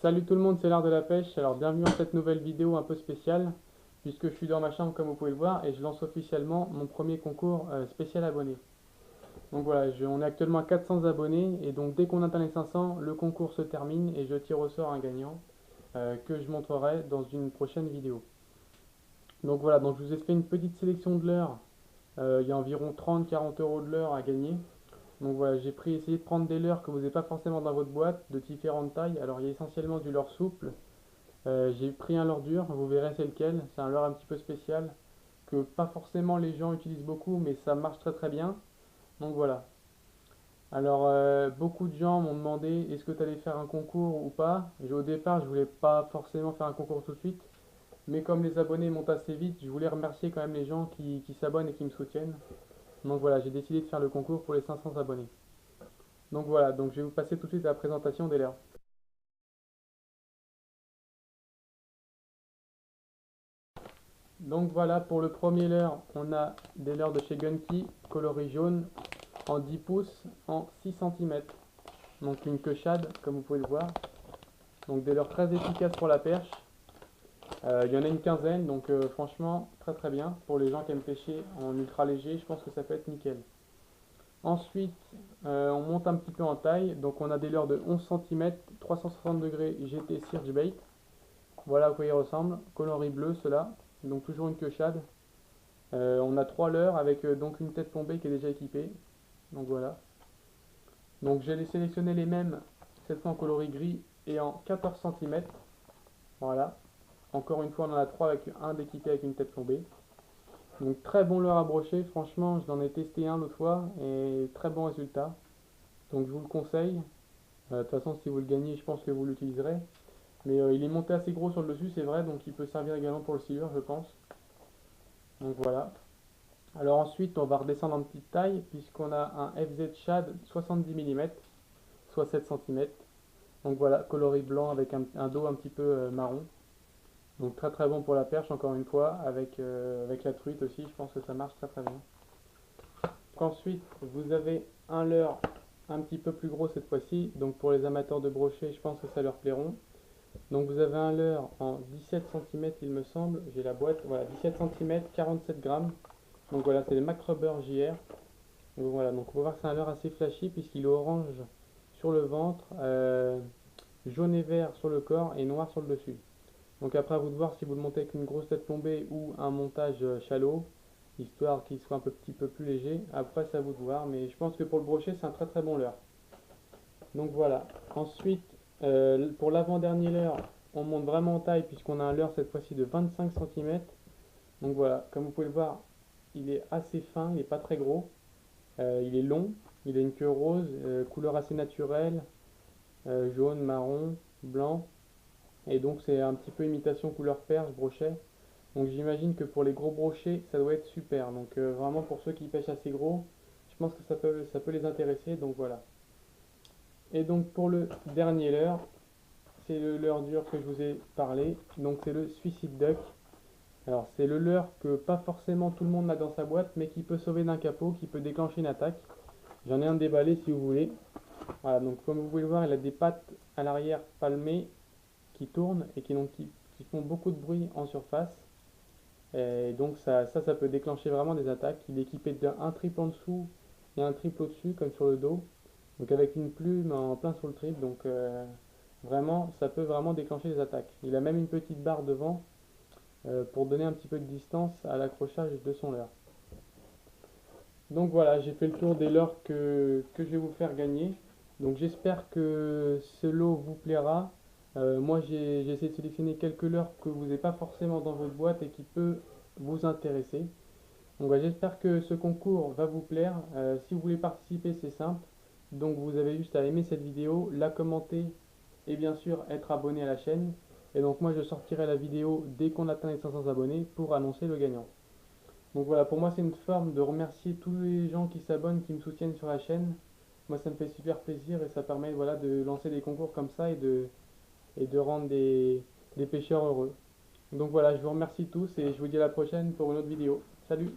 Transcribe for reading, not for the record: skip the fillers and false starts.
Salut tout le monde, c'est l'art de la pêche. Alors bienvenue dans cette nouvelle vidéo un peu spéciale, puisque je suis dans ma chambre comme vous pouvez le voir et je lance officiellement mon premier concours spécial abonné. Donc voilà, on est actuellement à 400 abonnés et donc dès qu'on atteint les 500, le concours se termine et je tire au sort un gagnant que je montrerai dans une prochaine vidéo. Donc voilà, donc je vous ai fait une petite sélection de l'heure. Il y a environ 30-40 euros de l'heure à gagner. Donc voilà, essayé de prendre des leurres que vous n'avez pas forcément dans votre boîte, de différentes tailles. Alors il y a essentiellement du leurre souple. J'ai pris un leurre dur, vous verrez c'est lequel. C'est un leurre un petit peu spécial que pas forcément les gens utilisent beaucoup, mais ça marche très très bien. Donc voilà. Alors beaucoup de gens m'ont demandé est-ce que tu allais faire un concours ou pas. Au départ, je voulais pas forcément faire un concours tout de suite, mais comme les abonnés montent assez vite, je voulais remercier quand même les gens qui s'abonnent et qui me soutiennent. Donc voilà, j'ai décidé de faire le concours pour les 500 abonnés. Donc voilà, donc je vais vous passer tout de suite à la présentation des leurres. Donc voilà, pour le premier leurre, on a des leurres de chez Gunky, coloris jaune, en 10 pouces, en 6 cm. Donc une queue shad, comme vous pouvez le voir. Donc des leurres très efficaces pour la perche. Il y en a une quinzaine, donc franchement, très très bien. Pour les gens qui aiment pêcher en ultra léger, je pense que ça peut être nickel. Ensuite, on monte un petit peu en taille. Donc on a des leurres de 11 cm, 360 degrés GT Search Bait. Voilà à quoi ils ressemblent. Coloris bleu, ceux-là. Donc toujours une queue shad. On a 3 leurres avec donc une tête tombée qui est déjà équipée. Donc voilà. Donc j'ai sélectionné les mêmes, cette fois en coloris gris et en 14 cm. Voilà. Encore une fois, on en a 3 avec un d'équipé avec une tête tombée. Donc très bon leurre à brocher. Franchement, je l'en ai testé un l'autre fois et très bon résultat. Donc je vous le conseille. De toute façon, si vous le gagnez, je pense que vous l'utiliserez. Mais il est monté assez gros sur le dessus, c'est vrai, donc il peut servir également pour le silure, je pense. Donc voilà. Alors ensuite, on va redescendre en petite taille, puisqu'on a un FZ Shad 70 mm, soit 7 cm. Donc voilà, coloris blanc avec un dos un petit peu marron. Donc très très bon pour la perche, encore une fois, avec la truite aussi, je pense que ça marche très très bien. Donc ensuite, vous avez un leurre un petit peu plus gros cette fois-ci, donc pour les amateurs de brochet, je pense que ça leur plairont. Donc vous avez un leurre en 17 cm il me semble, j'ai la boîte, voilà, 17 cm, 47 grammes. Donc voilà, c'est le Macrobber JR. Donc voilà, donc on va voir que c'est un leurre assez flashy puisqu'il est orange sur le ventre, jaune et vert sur le corps et noir sur le dessus. Donc après à vous de voir si vous le montez avec une grosse tête tombée ou un montage shallow, histoire qu'il soit un petit peu plus léger. Après c'est à vous de voir, mais je pense que pour le brochet c'est un très très bon leurre. Donc voilà. Ensuite, pour l'avant-dernier leurre, on monte vraiment en taille puisqu'on a un leurre cette fois-ci de 25 cm. Donc voilà, comme vous pouvez le voir, il est assez fin, il n'est pas très gros. Il est long, il a une queue rose, couleur assez naturelle, jaune, marron, blanc. Et donc c'est un petit peu imitation couleur perche, brochet. Donc j'imagine que pour les gros brochets, ça doit être super. Donc vraiment pour ceux qui pêchent assez gros, je pense que ça peut les intéresser. Donc voilà. Et donc pour le dernier leurre, c'est le leurre dur que je vous ai parlé. Donc c'est le Suicide Duck. Alors c'est le leurre que pas forcément tout le monde a dans sa boîte, mais qui peut sauver d'un capot, qui peut déclencher une attaque. J'en ai un déballé si vous voulez. Voilà, donc comme vous pouvez le voir, il a des pattes à l'arrière palmées qui tournent et qui font beaucoup de bruit en surface. Et donc ça peut déclencher vraiment des attaques. Il est équipé d'un triple en dessous et un triple au-dessus, comme sur le dos. Donc avec une plume en plein sur le triple. Donc vraiment, ça peut vraiment déclencher des attaques. Il a même une petite barre devant pour donner un petit peu de distance à l'accrochage de son leurre. Donc voilà, j'ai fait le tour des leurres que je vais vous faire gagner. Donc j'espère que ce lot vous plaira. Moi j'ai essayé de sélectionner quelques leurres que vous n'avez pas forcément dans votre boîte et qui peut vous intéresser. Donc voilà, j'espère que ce concours va vous plaire. Si vous voulez participer, c'est simple. Donc vous avez juste à aimer cette vidéo, la commenter et bien sûr être abonné à la chaîne. Et donc moi je sortirai la vidéo dès qu'on atteint les 500 abonnés pour annoncer le gagnant. Donc voilà, pour moi c'est une forme de remercier tous les gens qui s'abonnent, qui me soutiennent sur la chaîne. Moi ça me fait super plaisir et ça permet voilà, de lancer des concours comme ça et de rendre des pêcheurs heureux. Donc voilà, je vous remercie tous et je vous dis à la prochaine pour une autre vidéo. Salut!